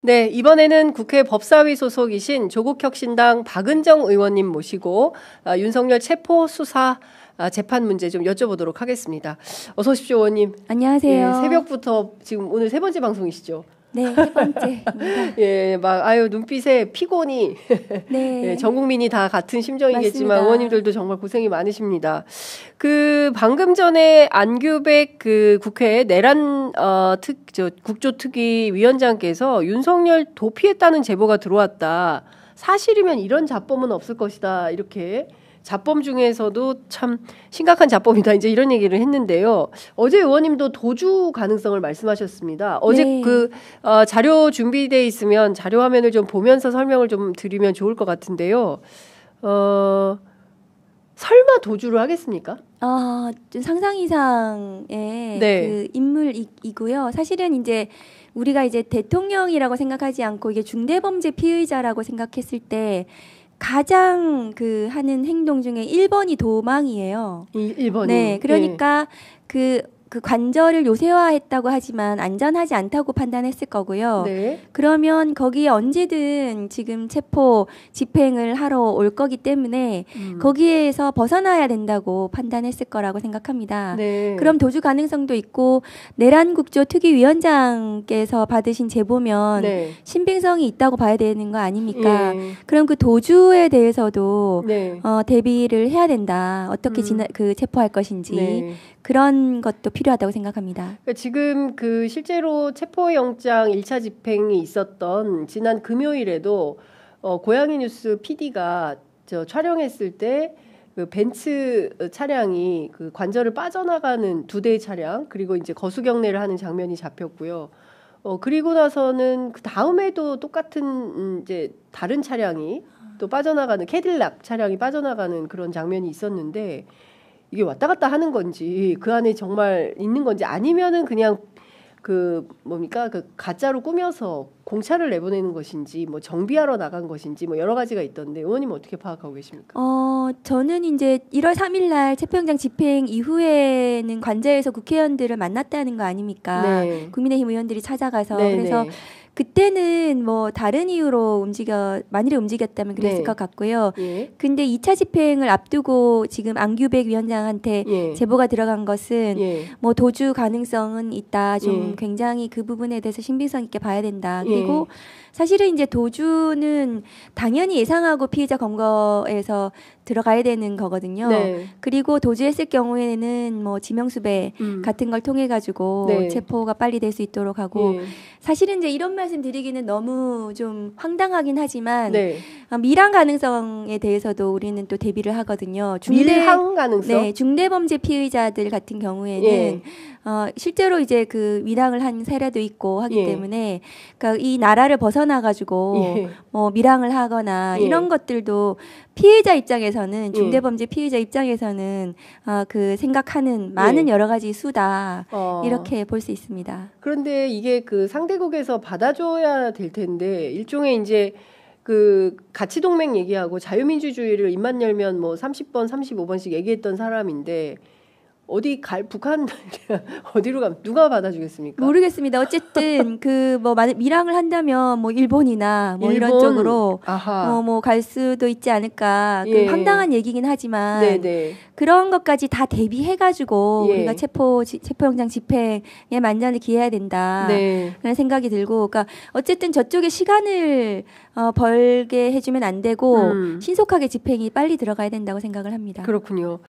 네, 이번에는 국회 법사위 소속이신 조국혁신당 박은정 의원님 모시고 윤석열 체포 수사 재판 문제 좀 여쭤보도록 하겠습니다. 어서 오십시오, 의원님. 안녕하세요. 네, 새벽부터 지금 오늘 세 번째 방송이시죠? 네, 세 번째입니다. 예, 눈빛에 피곤이 네. 예, 전 국민이 다 같은 심정이겠지만 맞습니다. 의원님들도 정말 고생이 많으십니다. 방금 전에 안규백 국회 내란 국조특위 위원장께서 윤석열 도피했다는 제보가 들어왔다. 사실이면 이런 자범은 없을 것이다. 이렇게 자범 중에서도 참 심각한 자범이다. 이제 이런 얘기를 했는데요. 어제 의원님도 도주 가능성을 말씀하셨습니다. 어제 네. 자료 준비돼 있으면 자료 화면을 좀 보면서 설명을 좀 드리면 좋을 것 같은데요. 설마 도주를 하겠습니까? 좀 상상 이상의 네. 그 인물이고요. 사실은 이제 우리가 이제 대통령이라고 생각하지 않고 이게 중대범죄 피의자라고 생각했을 때 가장 하는 행동 중에 1번이 도망이에요. 1번이. 네, 그러니까 그 관절을 요새화했다고 하지만 안전하지 않다고 판단했을 거고요. 네. 그러면 거기에 언제든 지금 체포 집행을 하러 올 거기 때문에 거기에서 벗어나야 된다고 판단했을 거라고 생각합니다. 네. 그럼 도주 가능성도 있고 내란국조특위위원장께서 받으신 제보면 네. 신빙성이 있다고 봐야 되는 거 아닙니까? 예. 그럼 그 도주에 대해서도 네. 대비를 해야 된다. 어떻게 체포할 것인지. 네. 그런 것도 필요하다고 생각합니다. 그러니까 지금 실제로 체포영장 1차 집행이 있었던 지난 금요일에도 고양이 뉴스 PD가 촬영했을 때 벤츠 차량이 관절을 빠져나가는 2대의 차량 그리고 이제 거수경례를 하는 장면이 잡혔고요. 그리고 나서는 그 다음에도 똑같은 이제 다른 차량이 또 빠져나가는 캐딜락 차량이 빠져나가는 그런 장면이 있었는데 이게 왔다 갔다 하는 건지 그 안에 정말 있는 건지 아니면은 그냥 가짜로 꾸며서 공차를 내보내는 것인지 뭐 정비하러 나간 것인지 뭐 여러 가지가 있던데 의원님은 어떻게 파악하고 계십니까? 저는 이제 1월 3일 날 체포영장 집행 이후에는 관저에서 국회의원들을 만났다는 거 아닙니까? 네. 국민의힘 의원들이 찾아가서 네, 그래서 네. 그때는 뭐 다른 이유로 만일에 움직였다면 그랬을 네. 것 같고요. 예. 근데 2차 집행을 앞두고 지금 안규백 위원장한테 예. 제보가 들어간 것은 예. 뭐 도주 가능성은 있다. 좀 예. 굉장히 그 부분에 대해서 신빙성 있게 봐야 된다. 예. 그리고 사실은 이제 도주는 당연히 예상하고 피의자 검거에서 들어가야 되는 거거든요. 네. 그리고 도주했을 경우에는 뭐 지명수배 같은 걸 통해 가지고 네. 체포가 빨리 될 수 있도록 하고 예. 사실은 이제 이런 말씀 드리기는 너무 좀 황당하긴 하지만 네. 밀항 가능성에 대해서도 우리는 또 대비를 하거든요. 밀항 가능성? 네, 중대범죄 피의자들 같은 경우에는 예. 실제로 이제 밀항을 한 사례도 있고 하기 예. 때문에 그러니까 이 나라를 벗어나 가지고 예. 뭐 밀항을 하거나 예. 이런 것들도 피해자 입장에서는 중대범죄 피의자 입장에서는 생각하는 많은 예. 여러 가지 수다 이렇게 볼 수 있습니다. 그런데 이게 상대국에서 받아줘야 될 텐데 일종의 이제 가치동맹 얘기하고 자유민주주의를 입만 열면 뭐 30번, 35번씩 얘기했던 사람인데 북한 어디로 가면 누가 받아주겠습니까? 모르겠습니다. 어쨌든 밀항을 한다면 뭐 일본이나 뭐 이런 쪽으로 갈 수도 있지 않을까. 예. 황당한 얘기긴 하지만 네네. 그런 것까지 다 대비해가지고 예. 우리가 체포영장 집행에 만전을 기해야 된다. 네. 그런 생각이 들고, 그러니까 어쨌든 저쪽에 시간을 벌게 해주면 안 되고 신속하게 집행이 빨리 들어가야 된다고 생각을 합니다. 그렇군요.